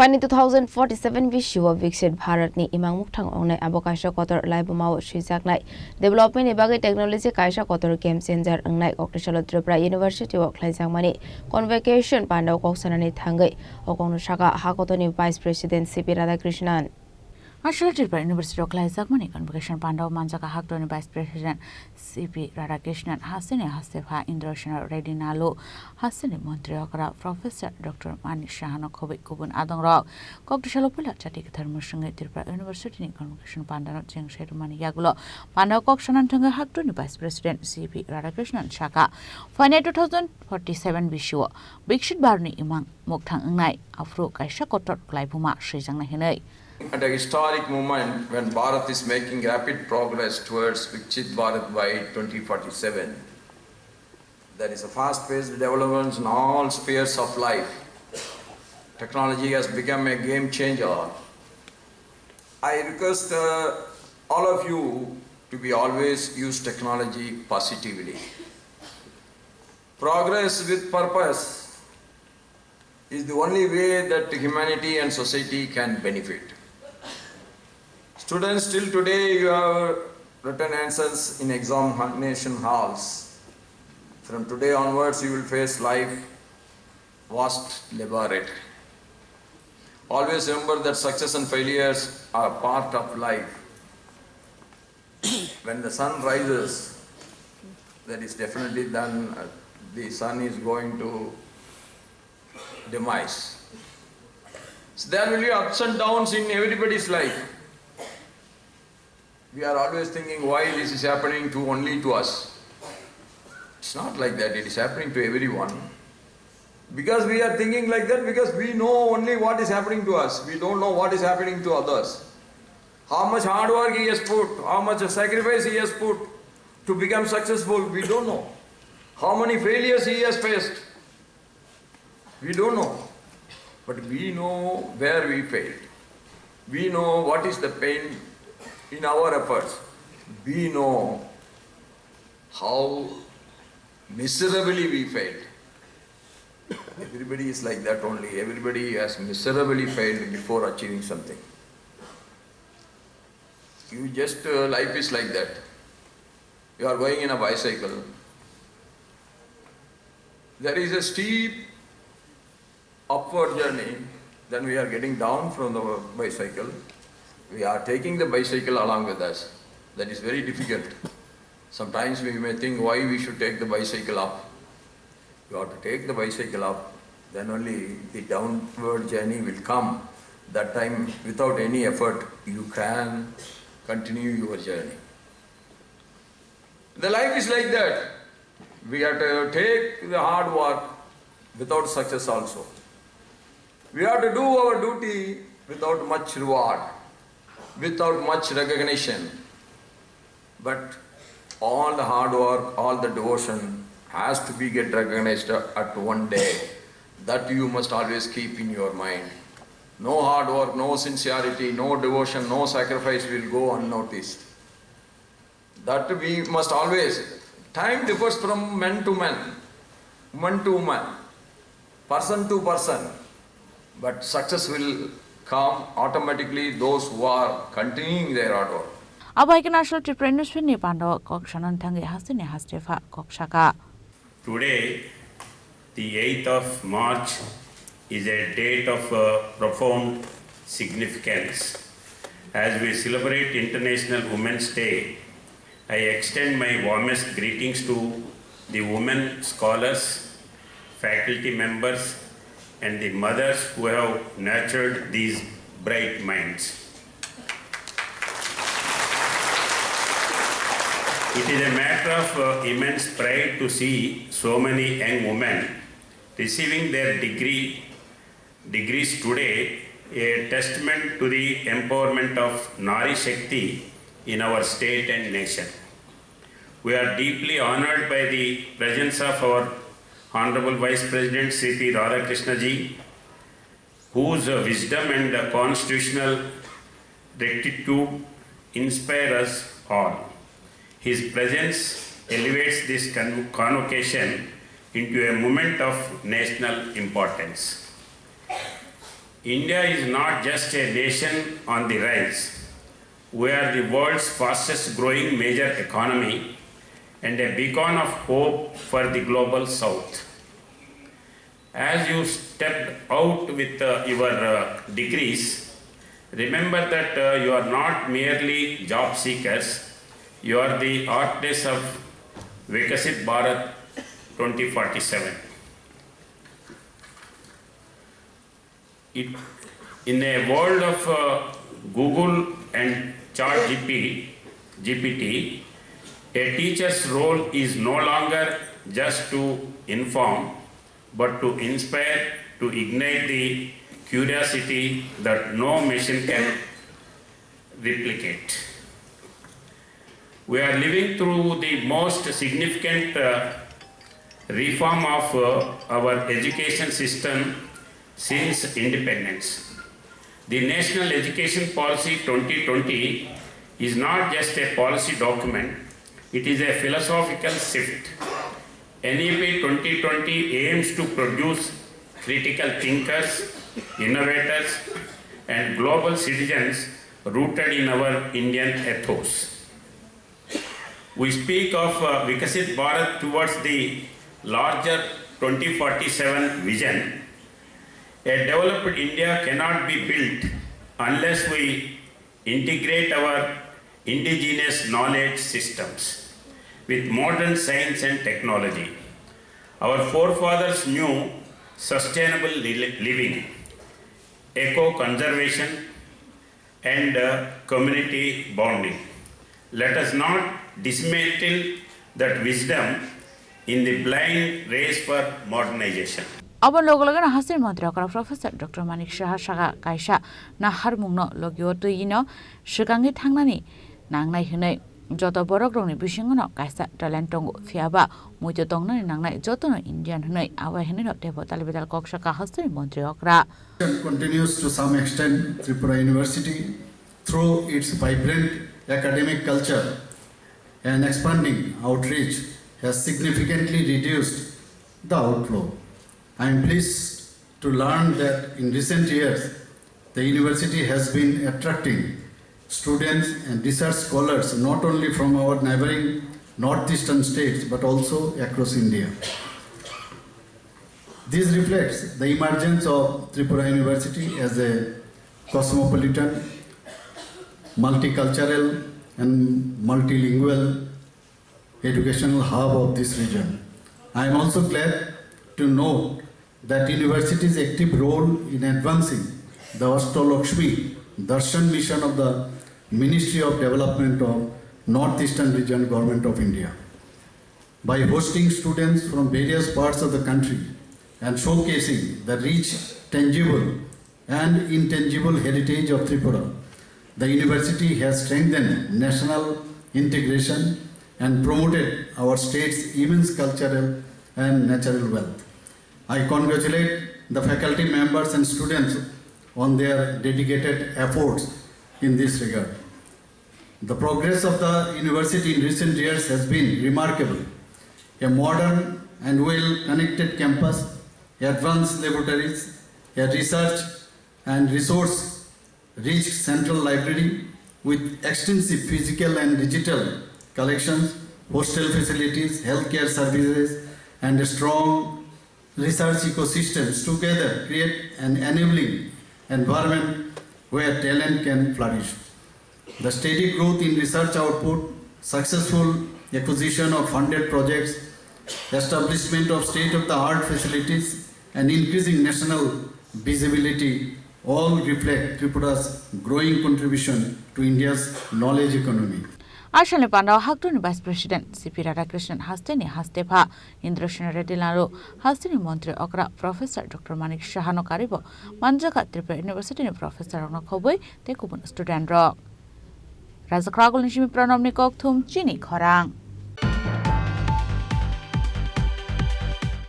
Phainai 2047 Bisio Vikshit Bharat ni Emang Mwkthang Wngnai abo Kaisa Kotor Laibuma Swijaknai Development ni bagwi technology Kaisa Kotor game changer Wngnai Koktisalo Tripura University of Khlaijakmani Convocation Pandao Koksanai Thangwi kokno Sakha Hakotor ni Vice President CP Radhakrishnan Tripura University of Khlaijakmani Convocation Pandao Manjakmungo ni Vice President CP Radhakrishnan Hasini Hastefa Indrashana Redinalo Hasini Montreal Professor Dr. Mani Shahana Kobe Kubun Adongra Koktisalo Pula Chatik Thermoshanga Tripura University ni Convocation Pandao Jengshedu Mani Yagulo Pandao Koksanan Thanga Hakto ni Vice President CP Radhakrishnan Sakha Phainai 2047 Bisio Vikshit Bharat ni Emang Mwkthang Wngnai Afro Kaisa Kotor Laibuma Swijaknai At a historic moment when Bharat is making rapid progress towards Vikshit Bharat by 2047, there is a fast-paced development in all spheres of life. Technology has become a game changer. I request all of you to be always use technology positively. Progress with purpose is the only way that humanity and society can benefit. Students, till today you have written answers in examination halls. From today onwards you will face life vast laboratory. Always remember that success and failures are part of life. When the sun rises, that is definitely done, the sun is going to demise. So there will be ups and downs in everybody's life. We are always thinking why this is happening only to us. It's not like that, it is happening to everyone. Because we are thinking like that, because we know only what is happening to us. We don't know what is happening to others. How much hard work he has put, how much sacrifice he has put to become successful, we don't know. How many failures he has faced, we don't know. But we know where we failed. We know what is the pain in our efforts. We know how miserably we failed. Everybody is like that only. Everybody has miserably failed before achieving something. You just, life is like that. You are going in a bicycle. There is a steep upward journey, then we are getting down from the bicycle. We are taking the bicycle along with us. That is very difficult. Sometimes we may think why we should take the bicycle up. You have to take the bicycle up, then only the downward journey will come. That time, without any effort, you can continue your journey. The life is like that. We have to take the hard work without success also. We have to do our duty without much reward, without much recognition. But all the hard work, all the devotion has to be get recognized at one day. That you must always keep in your mind. No hard work, no sincerity, no devotion, no sacrifice will go unnoticed. That we must always. Time differs from man to man, woman to woman, person to person. But success will come automatically those who are continuing their hard work. Abai National Tripura University ni Pandao Koksanan Thangwi Hasini Hastefa Kokshaka. Today, the 8th of March is a date of profound significance. As we celebrate International Women's Day, I extend my warmest greetings to the women scholars, faculty members, and the mothers who have nurtured these bright minds. It is a matter of immense pride to see so many young women receiving their degrees today, a testament to the empowerment of Nari Shakti in our state and nation. We are deeply honored by the presence of our Honorable Vice President C.P. Radhakrishnan ji, whose wisdom and constitutional rectitude inspire us all. His presence elevates this convocation into a moment of national importance. India is not just a nation on the rise. We are the world's fastest growing major economy and a beacon of hope for the global south. As you stepped out with your degrees, remember that you are not merely job seekers, you are the architects of Vikshit Bharat 2047. In a world of Google and GPT, a teacher's role is no longer just to inform, but to inspire, to ignite the curiosity that no machine can replicate. We are living through the most significant reform of our education system since independence. The National Education Policy 2020 is not just a policy document, it is a philosophical shift. NEP 2020 aims to produce critical thinkers, innovators, and global citizens rooted in our Indian ethos. We speak of Vikshit Bharat towards the larger 2047 vision. A developed India cannot be built unless we integrate our indigenous knowledge systems with modern science and technology. Our forefathers knew sustainable living, eco-conservation, and community bonding. Let us not dismantle that wisdom in the blind race for modernization. Abang logo-logo na hasil Menteri Akara Profesor Dr. Manik Shah Sakha Kaisa na harmungno logio tu ino sekangi thangnani nangnai hinai joto borok rongni bisingono Kaisa talentongo fiaba muito tongnani nangnai joto no Indian hinai awa hinai no tebo talibedal koksaka hasil Menteri Akara continues to some extent Tripura University through its vibrant academic culture and expanding outreach has significantly reduced the outflow. I am pleased to learn that in recent years, the university has been attracting students and research scholars not only from our neighboring northeastern states but also across India. This reflects the emergence of Tripura University as a cosmopolitan, multicultural and multilingual educational hub of this region. I am also glad to note that university's active role in advancing the Astolakshmi Darshan mission of the Ministry of Development of Northeastern Region Government of India. By hosting students from various parts of the country and showcasing the rich, tangible and intangible heritage of Tripura, the university has strengthened national integration and promoted our state's immense cultural and natural wealth. I congratulate the faculty members and students on their dedicated efforts in this regard. The progress of the university in recent years has been remarkable. A modern and well-connected campus, advanced laboratories, a research and resource-rich central library with extensive physical and digital collections, hostel facilities, healthcare services, and a strong research ecosystems together create an enabling environment where talent can flourish. The steady growth in research output, successful acquisition of funded projects, establishment of state-of-the-art facilities, and increasing national visibility all reflect Tripura's growing contribution to India's knowledge economy. Ashale Pandao Hakotor Vice President CP Radhakrishnan Hasteni Hastepa Indrashana Redilaro Hasteni Menteri Akara Professor Dr. Manik Shah no Karibo Manjaka Tripura University ni Professor Wngnai Khoboi te kubun student ro Razakragul Nishimi Pranom ni Kokthum Chini Khorang